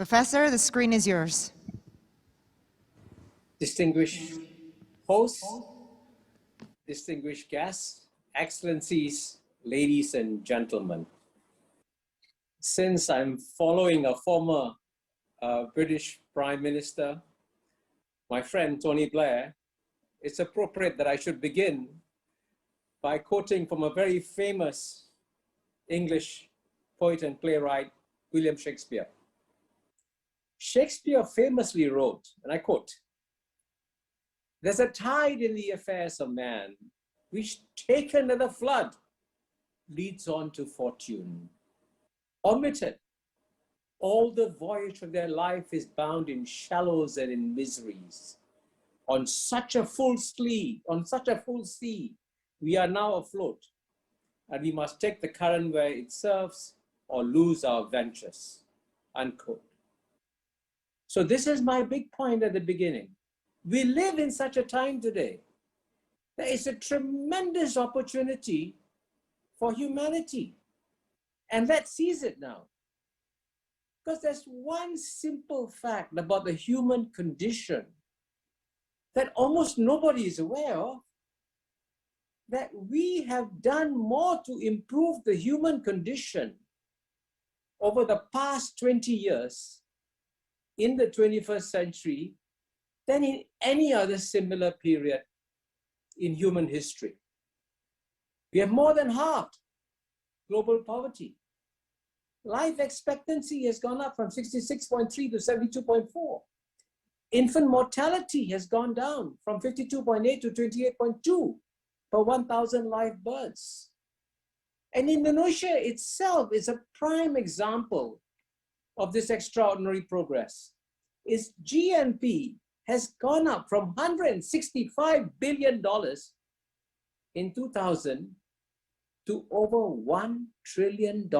Professor, the screen is yours. Distinguished hosts, distinguished guests, excellencies, ladies and gentlemen. Since I'm following a former British Prime Minister, my friend Tony Blair, it's appropriate that I should begin by quoting from a very famous English poet and playwright, William Shakespeare. Shakespeare famously wrote, and I quote, "There's a tide in the affairs of man, which taken at a flood, leads on to fortune. Omitted, all the voyage of their life is bound in shallows and in miseries. On such a full sea, we are now afloat, and we must take the current where it serves or lose our ventures," unquote. So this is my big point at the beginning. We live in such a time today. There is a tremendous opportunity for humanity. And let's seize it now. Because there's one simple fact about the human condition that almost nobody is aware of, that we have done more to improve the human condition over the past 20 years in the 21st century than in any other similar period in human history. We have more than halved global poverty. Life expectancy has gone up from 66.3 to 72.4. Infant mortality has gone down from 52.8 to 28.2 per 1,000 live births. And Indonesia itself is a prime example of this extraordinary progress. Its GNP has gone up from $165 billion in 2000 to over $1 trillion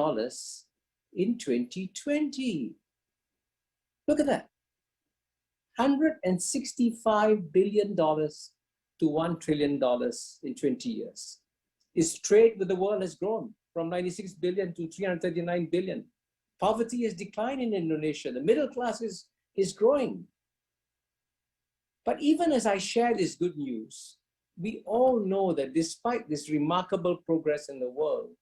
in 2020. Look at that. $165 billion to $1 trillion in 20 years. Its trade with the world has grown from 96 billion to 339 billion. Poverty has declined in Indonesia. The middle class is growing. But even as I share this good news, we all know that despite this remarkable progress in the world,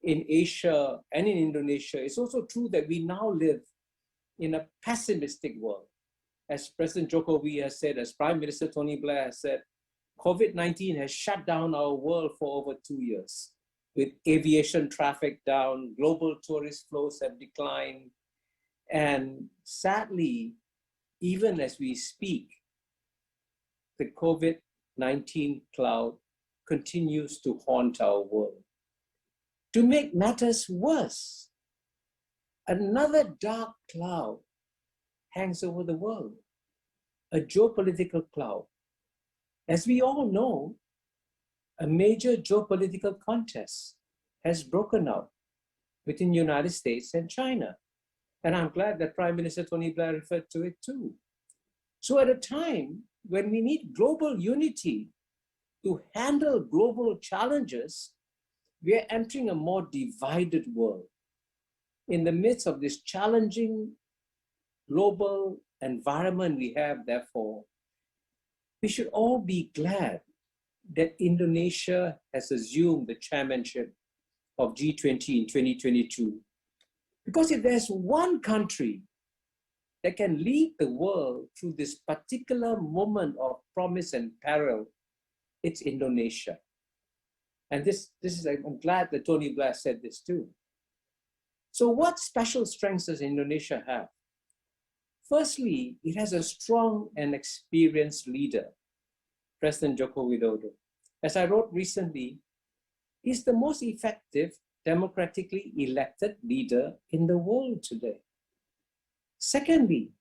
in Asia and in Indonesia, it's also true that we now live in a pessimistic world. As President Joko Widodo has said, as Prime Minister Tony Blair has said, COVID-19 has shut down our world for over 2 years. With aviation traffic down, global tourist flows have declined. And sadly, even as we speak, the COVID-19 cloud continues to haunt our world. To make matters worse, another dark cloud hangs over the world, a geopolitical cloud. As we all know, a major geopolitical contest has broken out between the United States and China. And I'm glad that Prime Minister Tony Blair referred to it too. So at a time when we need global unity to handle global challenges, we are entering a more divided world. In the midst of this challenging global environment we have, therefore, we should all be glad that Indonesia has assumed the chairmanship of G20 in 2022. Because if there's one country that can lead the world through this particular moment of promise and peril, it's Indonesia. And I'm glad that Tony Blair said this too. So what special strengths does Indonesia have? Firstly, it has a strong and experienced leader, President Joko Widodo. As I wrote recently, he's the most effective, democratically elected leader in the world today. Secondly,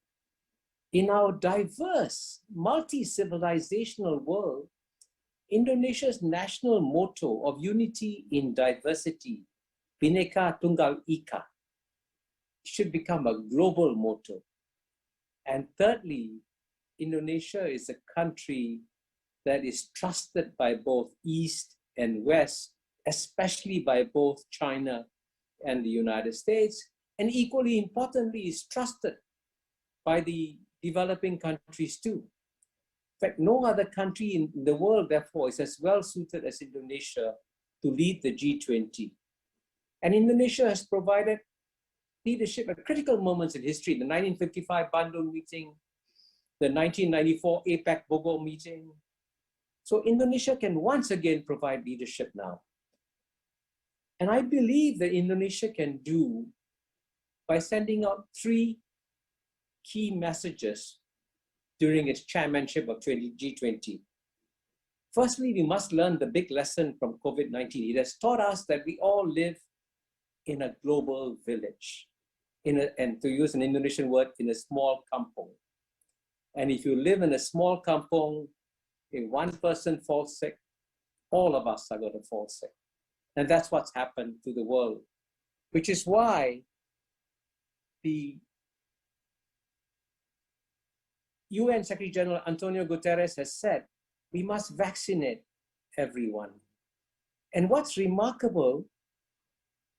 in our diverse, multi-civilizational world, Indonesia's national motto of unity in diversity, Bhinneka Tunggal Ika, should become a global motto. And thirdly, Indonesia is a country that is trusted by both East and West, especially by both China and the United States, and equally importantly, is trusted by the developing countries too. In fact, no other country in the world, therefore, is as well suited as Indonesia to lead the G20. And Indonesia has provided leadership at critical moments in history, the 1955 Bandung meeting, the 1994 APEC Bogor meeting. So Indonesia can once again provide leadership now. And I believe that Indonesia can do by sending out 3 key messages during its chairmanship of G20. Firstly, we must learn the big lesson from COVID-19. It has taught us that we all live in a global village, and to use an Indonesian word, in a small kampung. And if you live in a small kampung, if one person falls sick, all of us are going to fall sick. And that's what's happened to the world, which is why the UN Secretary General Antonio Guterres has said, we must vaccinate everyone. And what's remarkable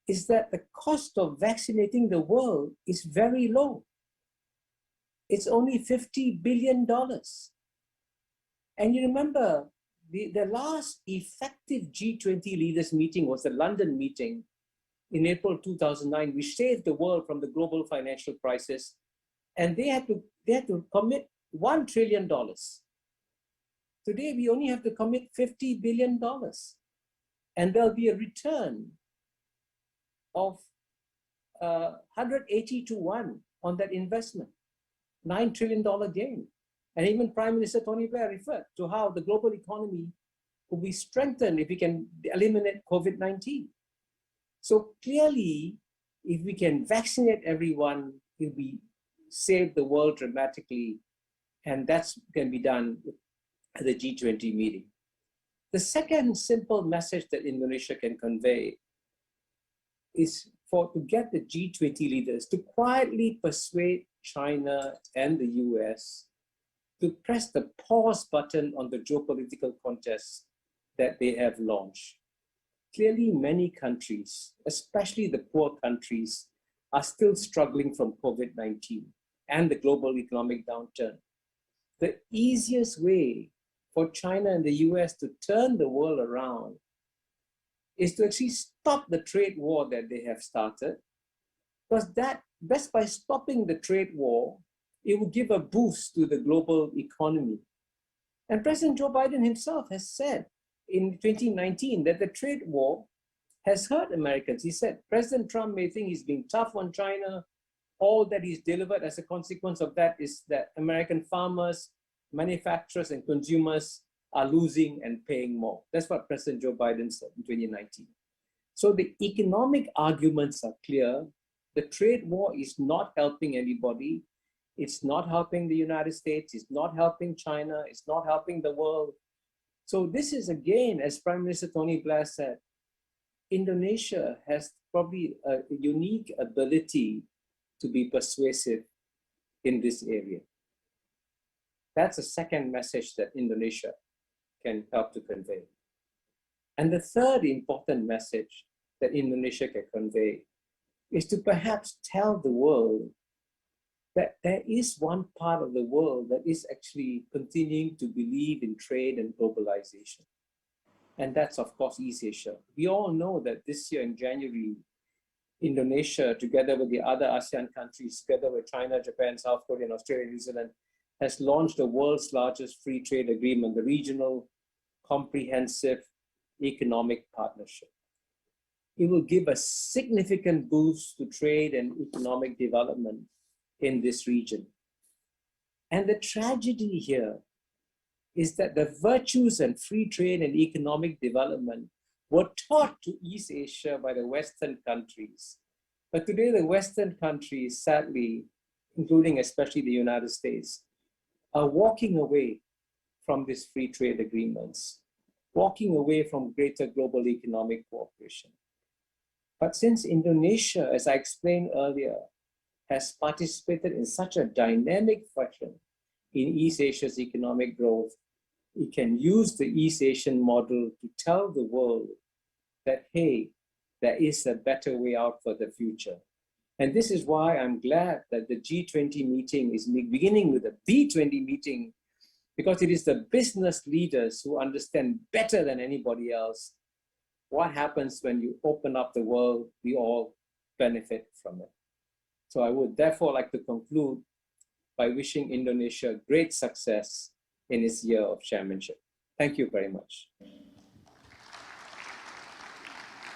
is that the cost of vaccinating the world is very low. It's only $50 billion. And you remember, the last effective G20 leaders meeting was the London meeting in April 2009, which saved the world from the global financial crisis. And they had to commit $1 trillion. Today, we only have to commit $50 billion. And there'll be a return of 180 to 1 on that investment, $9 trillion gain. And even Prime Minister Tony Blair referred to how the global economy will be strengthened if we can eliminate COVID-19. So clearly, if we can vaccinate everyone, it will save the world dramatically. And that can be done at the G20 meeting. The second simple message that Indonesia can convey is to get the G20 leaders to quietly persuade China and the US to press the pause button on the geopolitical contest that they have launched. Clearly, many countries, especially the poor countries, are still struggling from COVID-19 and the global economic downturn. The easiest way for China and the US to turn the world around is to actually stop the trade war that they have started, because best by stopping the trade war, it will give a boost to the global economy. And President Joe Biden himself has said in 2019 that the trade war has hurt Americans. He said, President Trump may think he's being tough on China. All that he's delivered as a consequence of that is that American farmers, manufacturers, and consumers are losing and paying more. That's what President Joe Biden said in 2019. So the economic arguments are clear. The trade war is not helping anybody. It's not helping the United States. It's not helping China. It's not helping the world. So this is, again, as Prime Minister Tony Blair said, Indonesia has probably a unique ability to be persuasive in this area. That's the second message that Indonesia can help to convey. And the third important message that Indonesia can convey is to perhaps tell the world that there is one part of the world that is actually continuing to believe in trade and globalization. And that's, of course, East Asia. We all know that this year in January, Indonesia, together with the other ASEAN countries, together with China, Japan, South Korea, and Australia, New Zealand, has launched the world's largest free trade agreement, the Regional Comprehensive Economic Partnership. It will give a significant boost to trade and economic development in this region. And the tragedy here is that the virtues and free trade and economic development were taught to East Asia by the Western countries. But today, the Western countries, sadly, including especially the United States, are walking away from these free trade agreements, walking away from greater global economic cooperation. But since Indonesia, as I explained earlier, has participated in such a dynamic fashion in East Asia's economic growth, it can use the East Asian model to tell the world that, hey, there is a better way out for the future. And this is why I'm glad that the G20 meeting is beginning with a B20 meeting, because it is the business leaders who understand better than anybody else what happens when you open up the world. We all benefit from it. So I would therefore like to conclude by wishing Indonesia great success in its year of chairmanship. Thank you very much.